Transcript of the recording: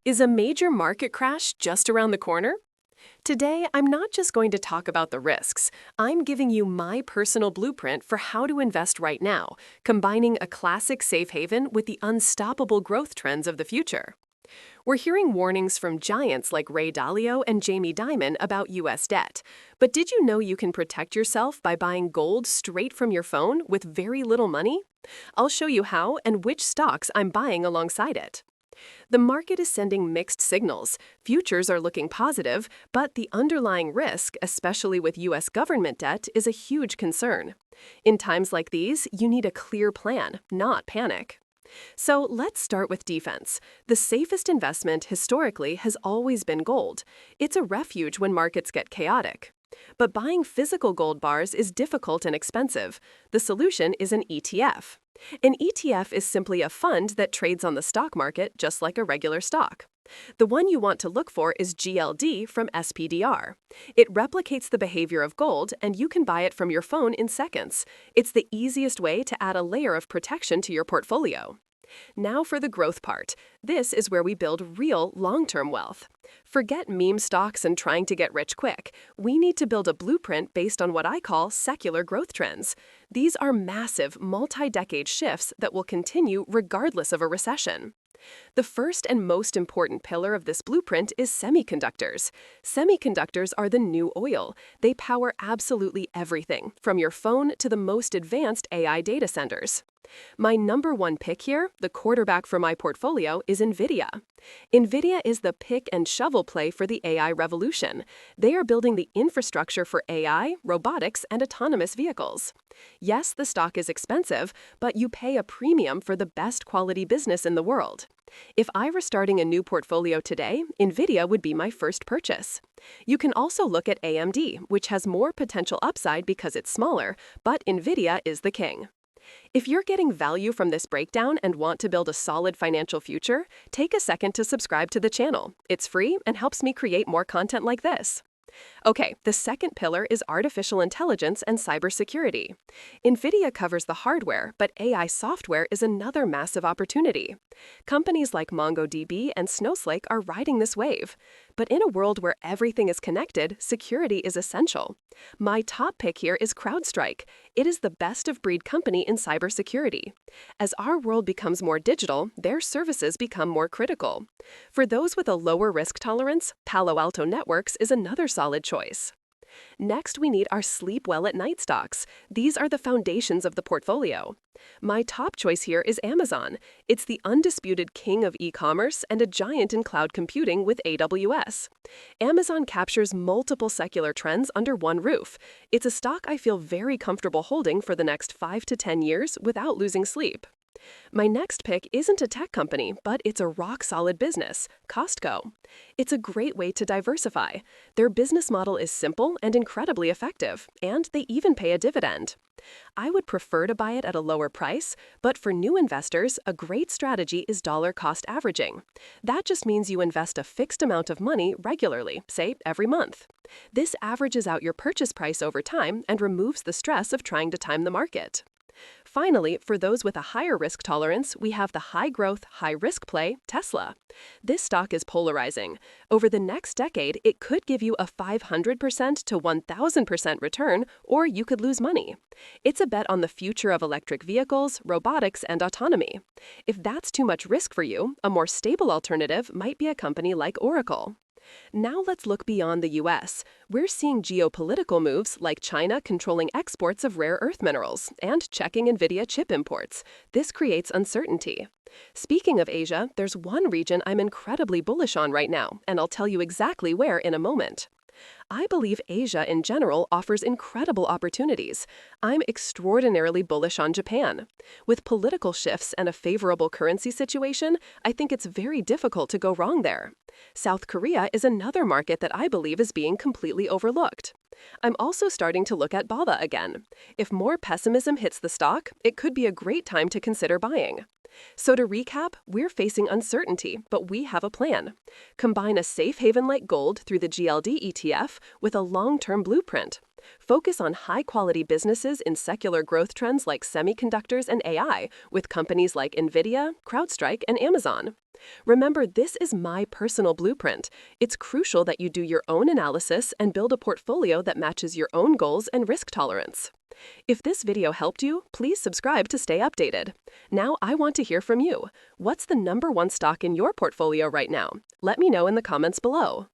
Is a major market crash just around the corner? Today, I'm not just going to talk about the risks. I'm giving you my personal blueprint for how to invest right now, combining a classic safe haven with the unstoppable growth trends of the future. We're hearing warnings from giants like Ray Dalio and Jamie Dimon about U.S. debt. But did you know you can protect yourself by buying gold straight from your phone with very little money? I'll show you how and which stocks I'm buying alongside it. The market is sending mixed signals. Futures are looking positive, but the underlying risk, especially with U.S. government debt, is a huge concern. In times like these, you need a clear plan, not panic. So let's start with defense. The safest investment historically has always been gold. It's a refuge when markets get chaotic. But buying physical gold bars is difficult and expensive. The solution is an ETF. An ETF is simply a fund that trades on the stock market just like a regular stock. The one you want to look for is GLD from SPDR. It replicates the behavior of gold, and you can buy it from your phone in seconds. It's the easiest way to add a layer of protection to your portfolio. Now for the growth part. This is where we build real long-term wealth. Forget meme stocks and trying to get rich quick. We need to build a blueprint based on what I call secular growth trends. These are massive, multi-decade shifts that will continue regardless of a recession. The first and most important pillar of this blueprint is semiconductors. Semiconductors are the new oil. They power absolutely everything, from your phone to the most advanced AI data centers. My number one pick here, the quarterback for my portfolio, is Nvidia. Nvidia is the pick and shovel play for the AI revolution. They are building the infrastructure for AI, robotics, and autonomous vehicles. Yes, the stock is expensive, but you pay a premium for the best quality business in the world. If I were starting a new portfolio today, Nvidia would be my first purchase. You can also look at AMD, which has more potential upside because it's smaller, but Nvidia is the king. If you're getting value from this breakdown and want to build a solid financial future, take a second to subscribe to the channel. It's free and helps me create more content like this. Okay, the second pillar is artificial intelligence and cybersecurity. Nvidia covers the hardware, but AI software is another massive opportunity. Companies like MongoDB and Snowflake are riding this wave. But in a world where everything is connected, security is essential. My top pick here is CrowdStrike. It is the best-of-breed company in cybersecurity. As our world becomes more digital, their services become more critical. For those with a lower risk tolerance, Palo Alto Networks is another solid choice. Next, we need our sleep well at night stocks. These are the foundations of the portfolio. My top choice here is Amazon. It's the undisputed king of e-commerce and a giant in cloud computing with AWS. Amazon captures multiple secular trends under one roof. It's a stock I feel very comfortable holding for the next 5 to 10 years without losing sleep. My next pick isn't a tech company, but it's a rock-solid business, Costco. It's a great way to diversify. Their business model is simple and incredibly effective, and they even pay a dividend. I would prefer to buy it at a lower price, but for new investors, a great strategy is dollar cost averaging. That just means you invest a fixed amount of money regularly, say every month. This averages out your purchase price over time and removes the stress of trying to time the market. Finally, for those with a higher risk tolerance, we have the high-growth, high-risk play, Tesla. This stock is polarizing. Over the next decade, it could give you a 500% to 1,000% return, or you could lose money. It's a bet on the future of electric vehicles, robotics, and autonomy. If that's too much risk for you, a more stable alternative might be a company like Oracle. Now let's look beyond the U.S. We're seeing geopolitical moves like China controlling exports of rare earth minerals and checking Nvidia chip imports. This creates uncertainty. Speaking of Asia, there's one region I'm incredibly bullish on right now, and I'll tell you exactly where in a moment. I believe Asia in general offers incredible opportunities. I'm extraordinarily bullish on Japan. With political shifts and a favorable currency situation, I think it's very difficult to go wrong there. South Korea is another market that I believe is being completely overlooked. I'm also starting to look at BABA again. If more pessimism hits the stock, it could be a great time to consider buying. So to recap, we're facing uncertainty, but we have a plan. Combine a safe haven like gold through the GLD ETF with a long-term blueprint. Focus on high-quality businesses in secular growth trends like semiconductors and AI, with companies like Nvidia, CrowdStrike, and Amazon. Remember, this is my personal blueprint. It's crucial that you do your own analysis and build a portfolio that matches your own goals and risk tolerance. If this video helped you, please subscribe to stay updated. Now I want to hear from you. What's the #1 stock in your portfolio right now? Let me know in the comments below.